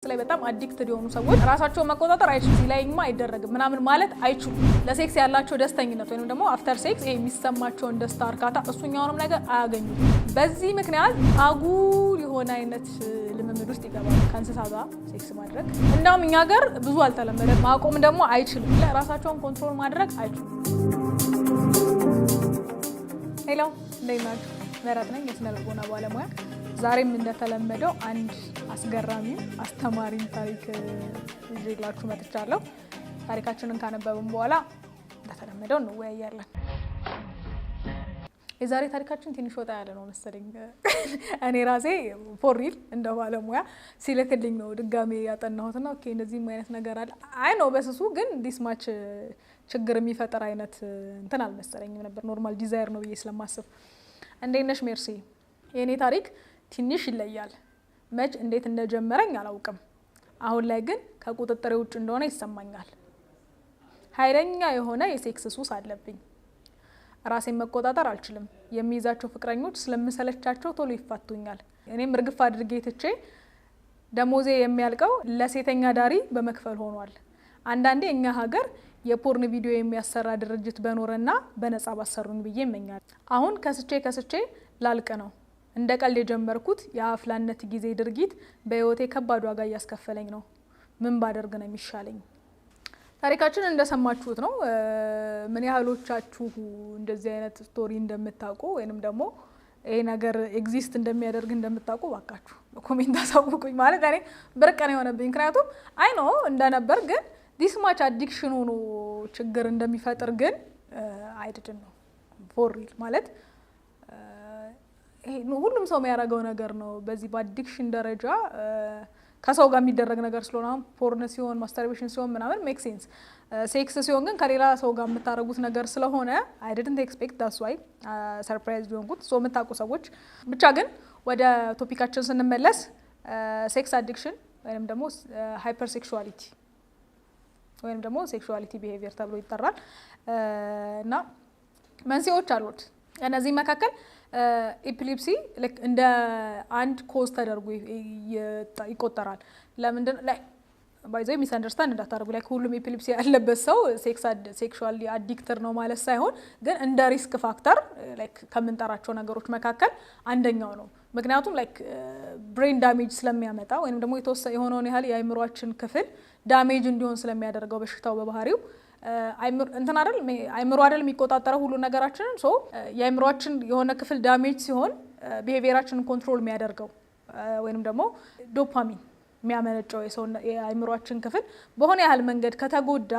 ላይ በጣም አዲክትድ የሆኑ ሰዎች ራሳቸው መቆጣጠር አይችሉም ሲላይማ አይደረግም ምናምን ማለት አይችሉም ለሴክስ ያላቸው ደስተኝነት ወይንም ደግሞ አፍተር ሴክስ የሚሰማቸው ደስታ እርካታ እሱኛውንም ነገር አያገኙም በዚህ ምክንያት አጉል የሆነ አይነት ልምምድ ውስጥ ይገባሉ ከእንስሳ ጋር ሴክስ ማድረግ እንደውም እኛ ጋር ብዙ አልተለመደም ማቆም ደግሞ አይችሉም ለራሳቸውን ኮንትሮል ማድረግ አይችሉም ሄሎ እንዴት ናችሁ ምህረት ነኝ የስነ ልቦና ባለሙያ ዛሬም እንደተለመደው አንድ አስገራሚ አስተማሪ ታሪክ ይዤላችሁ መጥቻለሁ ታሪካችንን ካነበብን በኋላ እንደተለመደው እንወያያለን የዛሬ ታሪካችን ትንሽ ወጣ ያለ ነው መሰለኝ እኔ ራሴ ፎሪል እንደ ባለሙያ ሲልክልኝ ነው ድጋሜ ያጠናሁትና ኦኬ እንደዚህ አይነት ነገር አለ አይ ነው በስሱ ግን ዲስ ማች ችግር የሚፈጠር አይነት እንትን አልመሰለኝም ነበር ኖርማል ዲዛይር ነው ብዬ ስለማስብ እንዴት ነሽ ሜርሲ የኔ ታሪክ ትንሽ ይለያል መች እንዴት እንደጀመረኝ አላውቅም አሁን ላይ ግን ከቁጥጥሬ ውጭ እንደሆነ ይሰማኛል ኃይለኛ የሆነ የሴክስ ሱስ አለብኝ ራሴን መቆጣጠር አልችልም የሚይዛቸው ፍቅረኞች ስለምሰለቻቸው ቶሎ ይፋቱኛል እኔም እርግፍ አድርጌ ትቼ ደሞዜ የሚያልቀው ለሴተኛ ዳሪ በመክፈል ሆኗል አንዳንዴ እኛ ሀገር የፖርን ቪዲዮ የሚያሰራ ድርጅት በኖርና በነፃ ባሰሩኝ ብዬ እመኛለሁ አሁን ከስቼ ላልቅ ነው እንደ ቀልድ የጀመርኩት የአፍላነት ጊዜ ድርጊት በህይወቴ ከባድ ዋጋ እያስከፈለኝ ነው ምን ባደርግ ነው የሚሻለኝ ታሪካችን እንደሰማችሁት ነው ምን ያህሎቻችሁ እንደዚህ አይነት ስቶሪ እንደምታውቁ ወይንም ደግሞ ይሄ ነገር ኤግዚስት እንደሚያደርግ እንደምታውቁ ባካችሁ በኮሜንት አሳውቁኝ ማለት እኔ ብርቅ ነው የሆነብኝ ምክንያቱም አይ ነው እንደነበር ግን ዲስ ማች አዲክሽን ሆኖ ችግር እንደሚፈጥር ግን አይደለም ነው ፎር ሪል ማለት ሁሉም ሰው የሚያደርገው ነገር ነው በዚህ በአዲክሽን ደረጃ ከሰው ጋር የሚደረግ ነገር ስለሆነ ፖርን ሲሆን ማስተርቤሽን ሲሆን ምናምን ሜክ ሴንስ ሴክስ ሲሆን ግን ከሌላ ሰው ጋር የምታደርጉት ነገር ስለሆነ አይ ዲድንት ኤክስፔክት ዳትስ ዋይ ሰርፕራይዝ ሊሆንኩት ሶ የምታውቁ ሰዎች ብቻ ግን ወደ ቶፒካችን ስንመለስ ሴክስ አዲክሽን ወይም ደግሞ ሃይፐር ሴክሹዋሊቲ ወይም ደግሞ ሴክሹዋሊቲ ቢሄቪየር ተብሎ ይጠራል እና መንስኤዎች አሉት እነዚህ መካከል ኤፒሌፕሲ እንደ አንድ ኮዝ ተደርጎ ይቆጠራል ለምንድን ላይ ባይዘው ሚስ አንደርስታንድ እንዳታረጉ ላይ ሁሉም ኤፒሌፕሲ ያለበት ሰው ሴክሹዋሊ አዲክትድ ነው ማለት ሳይሆን ግን እንደ ሪስክ ፋክተር ላይክ ከምንጠራቸው ነገሮች መካከል አንደኛው ነው ምክንያቱም ላይክ ብሬን ዳሜጅ ስለሚያመጣ ወይንም ደግሞ የሆነውን ያህል የአይምሮአችን ክፍል ዳሜጅ እንዲሆን ስለሚያደርገው በሽታው በባህሪው አይምሮ አይደል የሚቆጣጠረው ሁሉ ነገራችንን ሶ የአይምሮአችን የሆነ ክፍል ዳሜጅ ሲሆን ቢሄቪየራችንን ኮንትሮል የሚያደርገው ወይንም ደግሞ ዶፓሚን የሚያመነጨው የአይምሮአችን ክፍል በሆነ ያህል መንገድ ከተጎዳ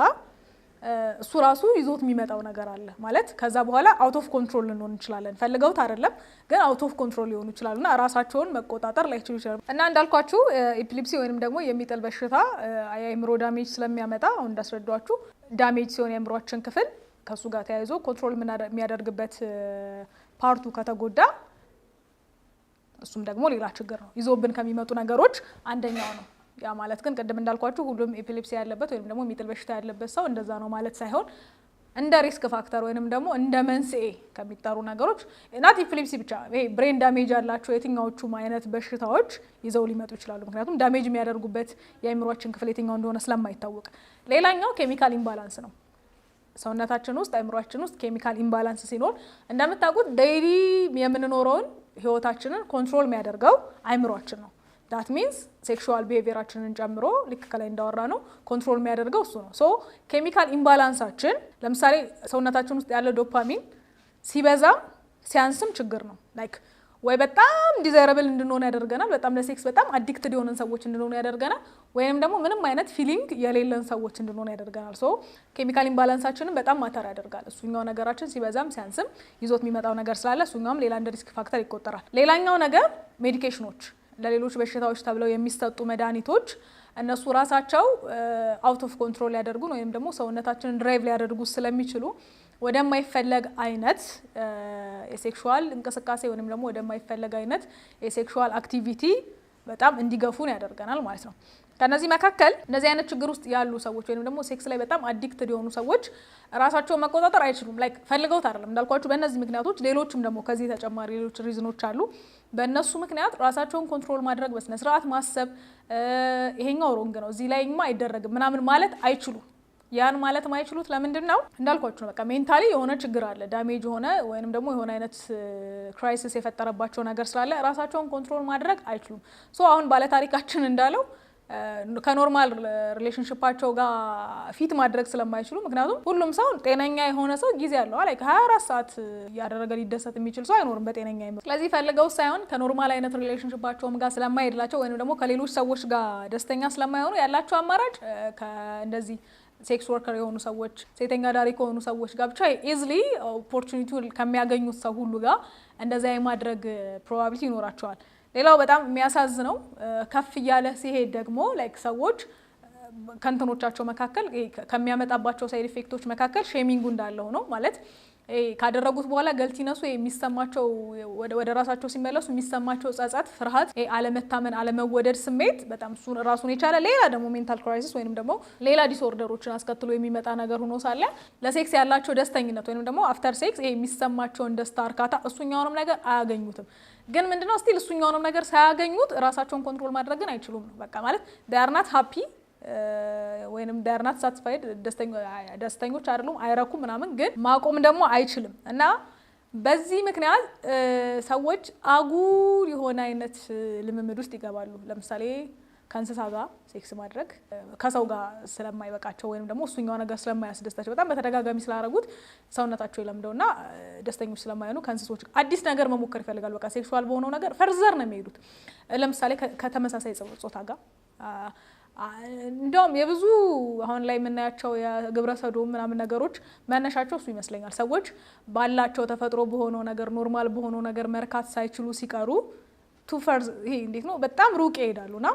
እሱ ራሱ ይዞት የሚመጣው ነገር አለ ማለት ከዛ በኋላ አውት ኦፍ ኮንትሮል ልንሆን እንችላለን ፈልገውት አይደለም ግን አውት ኦፍ ኮንትሮል ሊሆኑ ይችላሉና ራሳቸውን መቆጣጠር ላይችሉ ይችላሉ እና እንዳልኳችሁ ኤፒሌፕሲ ወይንም ደግሞ የሚጥል በሽታ የአይምሮ ዳሜጅ ስለሚያመጣ አሁን እንዳስረዳችሁ ዳሜጅ ሲሆን የአይምሮአችን ክፍል ከሱ ጋር ተያይዞ ኮንትሮል የሚያደርግበት ፓርቱ ከተጎዳ እሱም ደግሞ ሌላ ችግር ነው ይዞብን ከሚመጡ ነገሮች አንደኛው ነው ያ ማለት ግን ቀደም እንዳልኳችሁ ሁሉም ኤፒሌፕሲ ያለበት ወይንም ደግሞ የሚጥል በሽታ ያለበት ሰው እንደዛ ነው ማለት ሳይሆን እንደ ሪስክ ፋክተር ወይንም ደግሞ እንደ መንስኤ ከሚጠሩ ነገሮች ናት ኤፒሌፕሲ ብቻ ይሄ ብሬን ዳሜጅ ያላቸው የትኛዎቹም አይነት በሽታዎች ይዘው ሊመጡ ይችላሉ ምክንያቱም ዳሜጅ የሚያደርጉበት የአይምሮአችን ክፍል የትኛው እንደሆነ ስለማይታወቅ ሌላኛው ኬሚካል ኢምባላንስ ነው ሰውነታችን ውስጥ አይምሮአችን ውስጥ ኬሚካል ኢምባላንስ ሲኖር እንደምታውቁት ዴይሊ የምንኖረውን ህይወታችንን ኮንትሮል የሚያደርገው አይምሮአችን ነው that means ሴክሹዋል ቢሄቪየራችንን ጨምሮ ልክ ከላይ እንዳወራ ነው ኮንትሮል የሚያደርገው እሱ ነው ሶ ኬሚካል ኢምባላንሳችን ለምሳሌ ሰውነታችን ውስጥ ያለው ዶፓሚን ሲበዛም ሲያንስም ችግር ነው ላይክ ወይ በጣም ዲዛይረብል እንድንሆን ያደርገናል በጣም ለሴክስ በጣም አዲክትድ የሆነን ሰዎች እንድንሆን ያደርገናል ወይንም ደግሞ ምንም አይነት ፊሊንግ የሌለን ሰዎች እንድንሆን ያደርገናል ሶ ኬሚካል ኢምባላንሳችንን በጣም ማተር ያደርጋል እሱኛው ነገራችን ሲበዛም ሲያንስም ይዞት የሚመጣው ነገር ስላለ እሱኛውም ሌላ እንደ ሪስክ ፋክተር ይቆጠራል ሌላኛው ነገር ሜዲኬሽኖች ለሌሎች በሽታዎች ተብለው የሚሰጡ መድኃኒቶች እነሱ ራሳቸው አውት ኦፍ ኮንትሮል ያደርጉን ወይም ደግሞ ሰውነታችንን ድራይቭ ሊያደርጉ ስለሚችሉ ወደማይፈለግ አይነት የሴክሹዋል እንቅስቃሴ ወይም ደግሞ ወደማይፈለግ አይነት የሴክሹዋል አክቲቪቲ በጣም እንዲገፉን ያደርገናል ማለት ነው ከነዚህ መካከል እንደዚህ አይነት ችግር ውስጥ ያሉ ሰዎች ወይንም ደግሞ ሴክስ ላይ በጣም አዲክትድ የሆኑ ሰዎች ራሳቸውን መቆጣጠር አይችሉም ላይክ ፈልገውት አይደለም እንዳልኳችሁ በእነዚህ ምክንያቶች ሌሎችም ደግሞ ከዚህ ተጨማሪ ሌሎች ሪዝኖች አሉ በእነሱ ምክንያት ራሳቸውን ኮንትሮል ማድረግ በስነ ስርዓት ማሰብ ይሄኛው ሮንግ ነው እዚህ ላይማ አይደረግም ምናምን ማለት አይችሉም። ያን ማለት ማይችሉት ለምንድን ነው እንዳልኳችሁ ነው። በቃ ሜንታሊ የሆነ ችግር አለ ዳሜጅ ሆነ ወይንም ደግሞ የሆነ አይነት ክራይሲስ የፈጠረባቸው ነገር ስላለ ራሳቸውን ኮንትሮል ማድረግ አይችሉም። ሶ አሁን ባለታሪካችን እንዳለው ከኖርማል ሪሌሽንሺፓቸው ጋር ፊት ማድረግ ስለማይችሉ ምክንያቱም ሁሉም ሰው ጤነኛ የሆነ ሰው ጊዜ አለው ላይክ 24 ሰዓት ያደረገ ሊደሰት የሚችል ሰው አይኖርም በጤነኛ ይመ ስለዚህ ፈልገው ሳይሆን ከኖርማል አይነት ሪሌሽንሺፓቸውም ጋር ስለማይሄድላቸው ወይንም ደግሞ ከሌሎች ሰዎች ጋር ደስተኛ ስለማይሆኑ ያላቸው አማራጭ እንደዚህ ሴክስ ወርከር የሆኑ ሰዎች ሴተኛ ዳሪ ከሆኑ ሰዎች ጋር ብቻ ኢዝሊ ኦፖርቹኒቲ ከሚያገኙት ሰው ሁሉ ጋር እንደዛ የማድረግ ፕሮባቢሊቲ ይኖራቸዋል። ሌላው በጣም የሚያሳዝነው ከፍ እያለ ሲሄድ ደግሞ ላይክ ሰዎች ከንተኖቻቸው መካከል ከሚያመጣባቸው ሳይድ ኢፌክቶች መካከል ሼሚንጉ እንዳለው ነው ማለት ካደረጉት በኋላ ገልቲነሱ የሚሰማቸው ወደ ራሳቸው ሲመለሱ የሚሰማቸው ጸጸት፣ ፍርሃት፣ አለመታመን፣ አለመወደድ ስሜት በጣም እሱ ራሱን የቻለ ሌላ ደግሞ ሜንታል ክራይሲስ ወይንም ደግሞ ሌላ ዲስኦርደሮችን አስከትሎ የሚመጣ ነገር ሆኖ ሳለ ለሴክስ ያላቸው ደስተኝነት ወይንም ደግሞ አፍተር ሴክስ የሚሰማቸውን ደስታ፣ እርካታ እሱኛውንም ነገር አያገኙትም። ግን ምንድነው ስቲል እሱኛውንም ነገር ሳያገኙት ራሳቸውን ኮንትሮል ማድረግ ግን አይችሉም ነው በቃ ማለት they are not happy ወይንም they are not satisfied ደስተኞች አይደሉም አይረኩም ምናምን ግን ማቆም ደግሞ አይችልም እና በዚህ ምክንያት ሰዎች አጉል የሆነ አይነት ልምምድ ውስጥ ይገባሉ። ለምሳሌ ከእንስሳ ጋር ሴክስ ማድረግ ከሰው ጋር ስለማይበቃቸው ወይንም ደግሞ እሱኛው ነገር ስለማያስደስታቸው በጣም በተደጋጋሚ ስላደረጉት ሰውነታቸው ይለምደውና ደስተኞች ስለማይሆኑ ከእንስሶች አዲስ ነገር መሞከር ይፈልጋሉ። በቃ ሴክሹዋል በሆነው ነገር ፈርዘር ነው የሚሄዱት። ለምሳሌ ከተመሳሳይ ጾታ ጋር እንደውም የብዙ አሁን ላይ የምናያቸው የግብረ ሰዶም ምናምን ነገሮች መነሻቸው እሱ ይመስለኛል። ሰዎች ባላቸው ተፈጥሮ በሆነው ነገር ኖርማል በሆነው ነገር መርካት ሳይችሉ ሲቀሩ ቱ ፈርዝ ይሄ እንዴት ነው በጣም ሩቅ ይሄዳሉና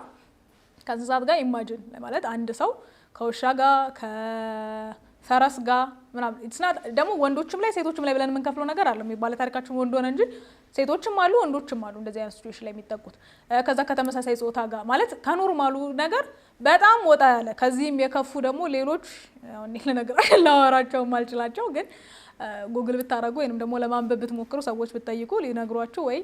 ከእንስሳት ጋር ኢማጂን ማለት አንድ ሰው ከውሻ ጋር ከፈረስ ጋር ምናምን ኢትስናት ደግሞ ወንዶችም ላይ ሴቶችም ላይ ብለን የምንከፍለው ነገር አለ። ባለ ታሪካችን ወንድ ሆነ እንጂ ሴቶችም አሉ ወንዶችም አሉ እንደዚህ አይነት ሲቹዌሽን ላይ የሚጠቁት። ከዛ ከተመሳሳይ ጾታ ጋር ማለት ከኖርማሉ ነገር በጣም ወጣ ያለ ከዚህም የከፉ ደግሞ ሌሎች አሁን ነገር ላወራቸው ማልችላቸው ግን ጉግል ብታረጉ ወይንም ደግሞ ለማንበብ ብትሞክሩ ሰዎች ብትጠይቁ ሊነግሯቸው ወይ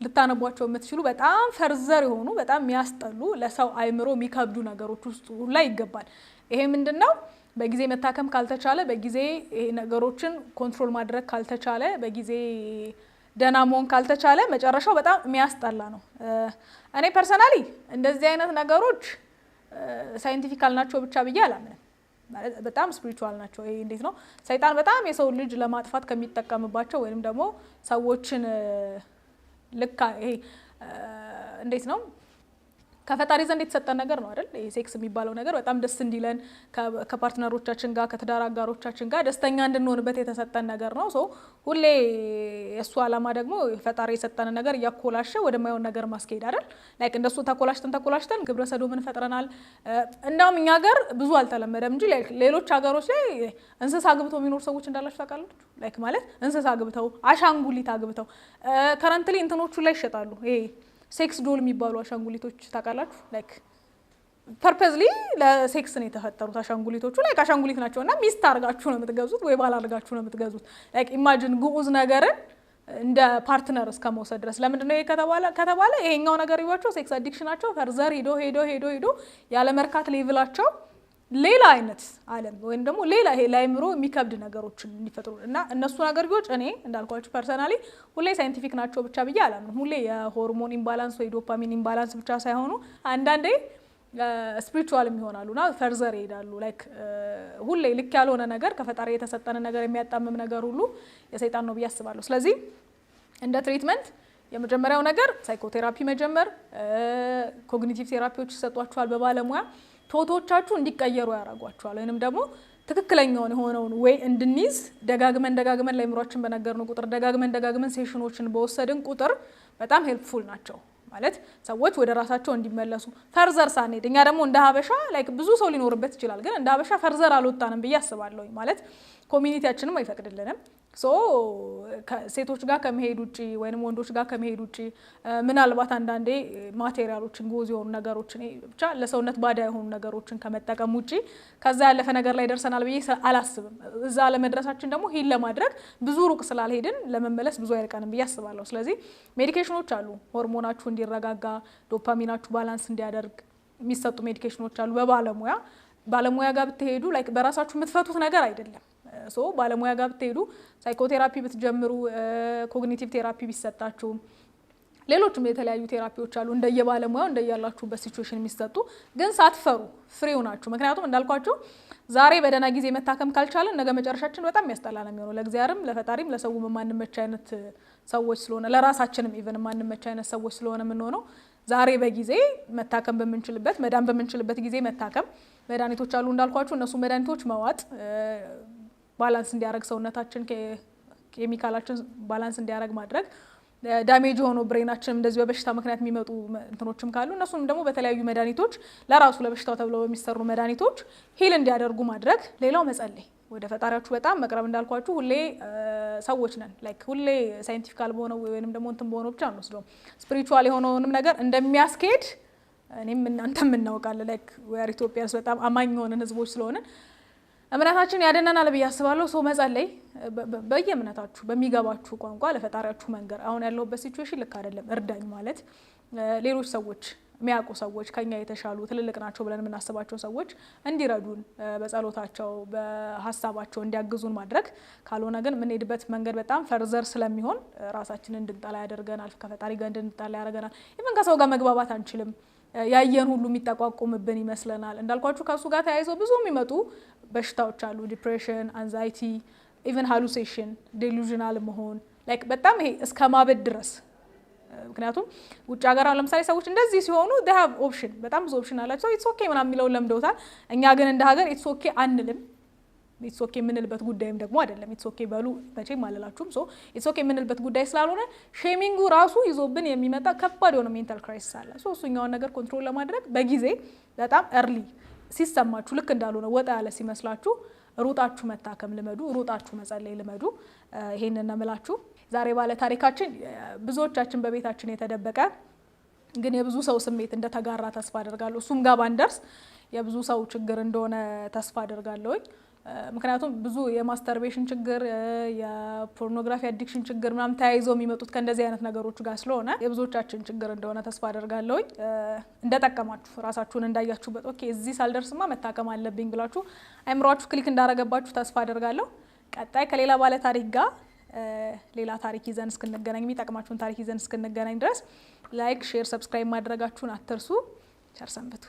ልታነቧቸው የምትችሉ በጣም ፈርዘር የሆኑ በጣም የሚያስጠሉ ለሰው አይምሮ የሚከብዱ ነገሮች ውስጥ ላይ ይገባል። ይሄ ምንድነው በጊዜ መታከም ካልተቻለ በጊዜ ነገሮችን ኮንትሮል ማድረግ ካልተቻለ በጊዜ ደና መሆን ካልተቻለ መጨረሻው በጣም የሚያስጠላ ነው። እኔ ፐርሰናሊ እንደዚህ አይነት ነገሮች ሳይንቲፊካል ናቸው ብቻ ብዬ አላምንም። ማለት በጣም ስፒሪቹዋል ናቸው። ይሄ እንዴት ነው ሰይጣን በጣም የሰው ልጅ ለማጥፋት ከሚጠቀምባቸው ወይንም ደግሞ ሰዎችን ልካ ይሄ እንዴት ነው ከፈጣሪ ዘንድ የተሰጠን ነገር ነው አይደል? ይሄ ሴክስ የሚባለው ነገር በጣም ደስ እንዲለን ከፓርትነሮቻችን ጋር ከትዳር አጋሮቻችን ጋር ደስተኛ እንድንሆንበት የተሰጠን ነገር ነው። ሶ ሁሌ የሱ አላማ ደግሞ ፈጣሪ የሰጠን ነገር ያኮላሸ ወደማይሆን ነገር ማስኬድ አይደል? ላይክ እንደሱ ተኮላሽተን ግብረ ሰዶምን ፈጥረናል። እንደውም እኛ ሀገር ብዙ አልተለመደም እንጂ ሌሎች ሀገሮች ላይ እንስሳ አግብተው የሚኖሩ ሰዎች እንዳላችሁ ታውቃላችሁ? ላይክ ማለት እንስሳ አግብተው አሻንጉሊት አግብተው ከረንትሊ እንትኖቹ ላይ ይሸጣሉ። ይሄ ሴክስ ዶል የሚባሉ አሻንጉሊቶች ታውቃላችሁ? ላይክ ፐርፐዝሊ ለሴክስ ነው የተፈጠሩት አሻንጉሊቶቹ። ላይክ አሻንጉሊት ናቸውና ሚስት አድርጋችሁ ነው የምትገዙት ወይ ባል አድርጋችሁ ነው የምትገዙት። ላይክ ኢማጂን ግዑዝ ነገርን እንደ ፓርትነር እስከመውሰድ ድረስ። ለምንድነው ይሄ ከተባለ ይሄኛው ነገር ይዋቸው ሴክስ አዲክሽናቸው ፈርዘር ሄዶ ያለ መርካት ሌቭላቸው ሌላ አይነት ዓለም ወይም ደግሞ ሌላ ይሄ ላይምሮ የሚከብድ ነገሮችን እንዲፈጥሩ እና እነሱ ነገሮች እኔ እንዳልኳችሁ ፐርሰናሊ ሁሌ ሳይንቲፊክ ናቸው ብቻ ብዬ አላምንም። ሁሌ የሆርሞን ኢምባላንስ ወይ ዶፓሚን ኢምባላንስ ብቻ ሳይሆኑ አንዳንዴ ስፒሪቹዋልም ይሆናሉና ፈርዘር ይሄዳሉ። ላይክ ሁሌ ልክ ያልሆነ ነገር ከፈጣሪ የተሰጠነ ነገር የሚያጣምም ነገር ሁሉ የሰይጣን ነው ብዬ አስባለሁ። ስለዚህ እንደ ትሪትመንት የመጀመሪያው ነገር ሳይኮቴራፒ መጀመር፣ ኮግኒቲቭ ቴራፒዎች ይሰጧችኋል በባለሙያ ቶቶቻችሁ እንዲቀየሩ ያደርጓችኋል። ወይንም ደግሞ ትክክለኛውን የሆነውን ወይ እንድንይዝ ደጋግመን ለአእምሯችን በነገርነው ቁጥር ደጋግመን ሴሽኖችን በወሰድን ቁጥር በጣም ሄልፕፉል ናቸው። ማለት ሰዎች ወደ ራሳቸው እንዲመለሱ ፈርዘር ሳንሄድ እኛ ደግሞ እንደ ሀበሻ ላይክ ብዙ ሰው ሊኖርበት ይችላል፣ ግን እንደ ሀበሻ ፈርዘር አልወጣንም ብዬ አስባለሁ። ማለት ኮሚኒቲያችንም አይፈቅድልንም፣ ሴቶች ጋር ከመሄድ ውጪ ወይንም ወንዶች ጋር ከመሄድ ውጪ ምናልባት አንዳንዴ ማቴሪያሎችን ጎዝ የሆኑ ነገሮችን ብቻ ለሰውነት ባዳ የሆኑ ነገሮችን ከመጠቀም ውጪ ከዛ ያለፈ ነገር ላይ ደርሰናል ብዬ አላስብም። እዛ ለመድረሳችን ደግሞ ሂል ለማድረግ ብዙ ሩቅ ስላልሄድን ለመመለስ ብዙ አይርቀንም ብዬ አስባለሁ። ስለዚህ ሜዲኬሽኖች አሉ፣ ሆርሞናችሁ እንዲረጋጋ ዶፓሚናችሁ ባላንስ እንዲያደርግ የሚሰጡ ሜዲኬሽኖች አሉ። ባለሙያ ጋር ብትሄዱ ላይክ በራሳችሁ የምትፈቱት ነገር አይደለም። ባለሙያ ጋር ብትሄዱ ሳይኮቴራፒ ብትጀምሩ፣ ኮግኒቲቭ ቴራፒ ቢሰጣችሁ፣ ሌሎችም የተለያዩ ቴራፒዎች አሉ እንደየባለሙያው እንደያላችሁበት ሲቹዌሽን የሚሰጡ ግን ሳትፈሩ ፍሪው ናችሁ። ምክንያቱም እንዳልኳችሁ ዛሬ በደህና ጊዜ መታከም ካልቻለን ነገ መጨረሻችን በጣም የሚያስጠላ ነው የሚሆነው። ለእግዚአብሔርም ለፈጣሪም ለሰውም የማንመች አይነት ሰዎች ስለሆነ ለራሳችንም ኢቨን የማንመች አይነት ሰዎች ስለሆነ የምንሆነው ዛሬ በጊዜ መታከም በምንችልበት መዳን በምንችልበት ጊዜ መታከም፣ መድኃኒቶች አሉ እንዳልኳችሁ እነሱ መድኃኒቶች መዋጥ ባላንስ እንዲያደርግ ሰውነታችን ኬሚካላችን ባላንስ እንዲያደርግ ማድረግ፣ ዳሜጅ ሆኖ ብሬናችን እንደዚህ በበሽታ ምክንያት የሚመጡ እንትኖችም ካሉ እነሱም ደግሞ በተለያዩ መድኃኒቶች ለራሱ ለበሽታው ተብለው በሚሰሩ መድኃኒቶች ሂል እንዲያደርጉ ማድረግ። ሌላው መጸለይ፣ ወደ ፈጣሪያችሁ በጣም መቅረብ። እንዳልኳችሁ ሁሌ ሰዎች ነን፣ ላይክ ሁሌ ሳይንቲፊካል በሆነው ወይንም ደግሞ እንትን በሆነው ብቻ አንወስደውም። ስፒሪቹዋል የሆነውንም ነገር እንደሚያስኬድ እኔም እናንተም እናውቃለን። ላይክ ዌር ኢትዮጵያስ በጣም አማኝ የሆነን ህዝቦች ስለሆነን እምነታችን ያደነናል ብዬ አስባለሁ። ሰው መጸለይ፣ በየእምነታችሁ በሚገባችሁ ቋንቋ ለፈጣሪያችሁ መንገር። አሁን ያለሁበት ሲቹዌሽን ልክ አይደለም እርዳኝ ማለት፣ ሌሎች ሰዎች የሚያውቁ ሰዎች ከኛ የተሻሉ ትልልቅ ናቸው ብለን የምናስባቸው ሰዎች እንዲረዱን በጸሎታቸው በሀሳባቸው እንዲያግዙን ማድረግ። ካልሆነ ግን የምንሄድበት መንገድ በጣም ፈርዘር ስለሚሆን ራሳችንን እንድንጠላ ያደርገናል፣ ከፈጣሪ ጋር እንድንጠላ ያደርገናል። ኢቨን ከሰው ጋር መግባባት አንችልም። ያየን ሁሉ የሚጠቋቁምብን ይመስለናል። እንዳልኳችሁ ከሱ ጋር ተያይዘው ብዙ የሚመጡ በሽታዎች አሉ። ዲፕሬሽን፣ አንዛይቲ፣ ኢቨን ሃሉሴሽን፣ ዴሉዥናል መሆን ላይክ በጣም ይሄ እስከ ማበድ ድረስ። ምክንያቱም ውጭ ሀገር ለምሳሌ ሰዎች እንደዚህ ሲሆኑ they have ኦፕሽን፣ በጣም ብዙ ኦፕሽን አላቸው። ኢትስ ኦኬ ምናምን የሚለውን ለምደውታል። እኛ ግን እንደ ሀገር ኢትስ ኦኬ አንልም። ኢትስ ኦኬ የምንልበት ጉዳይም ደግሞ አይደለም። ኢትስ ኦኬ በሉ መቼም አልላችሁም። ኢትስ ኦኬ የምንልበት ጉዳይ ስላልሆነ ሼሚንጉ ራሱ ይዞብን የሚመጣ ከባድ የሆነ ሜንታል ክራይሲስ አለ። እሱኛውን ነገር ኮንትሮል ለማድረግ በጊዜ በጣም እርሊ ሲሰማችሁ ልክ እንዳልሆነ ወጣ ያለ ሲመስላችሁ ሩጣችሁ መታከም ልመዱ፣ ሩጣችሁ መጸለይ ልመዱ። ይሄንን ነው የምላችሁ። ዛሬ ባለ ታሪካችን ብዙዎቻችን በቤታችን የተደበቀ ግን የብዙ ሰው ስሜት እንደተጋራ ተስፋ አደርጋለሁ። እሱም ጋር ባንደርስ የብዙ ሰው ችግር እንደሆነ ተስፋ አደርጋለሁኝ። ምክንያቱም ብዙ የማስተርቤሽን ችግር የፖርኖግራፊ አዲክሽን ችግር ምናምን ተያይዘው የሚመጡት ከእንደዚህ አይነት ነገሮች ጋር ስለሆነ የብዙዎቻችን ችግር እንደሆነ ተስፋ አደርጋለሁኝ። እንደጠቀማችሁ ራሳችሁን እንዳያችሁበት ኦኬ እዚህ ሳልደርስማ መታከም አለብኝ ብላችሁ አይምሯችሁ ክሊክ እንዳረገባችሁ ተስፋ አደርጋለሁ። ቀጣይ ከሌላ ባለ ታሪክ ጋር ሌላ ታሪክ ይዘን እስክንገናኝ የሚጠቅማችሁን ታሪክ ይዘን እስክንገናኝ ድረስ ላይክ፣ ሼር፣ ሰብስክራይብ ማድረጋችሁን አትርሱ። ቸር ሰንብቱ።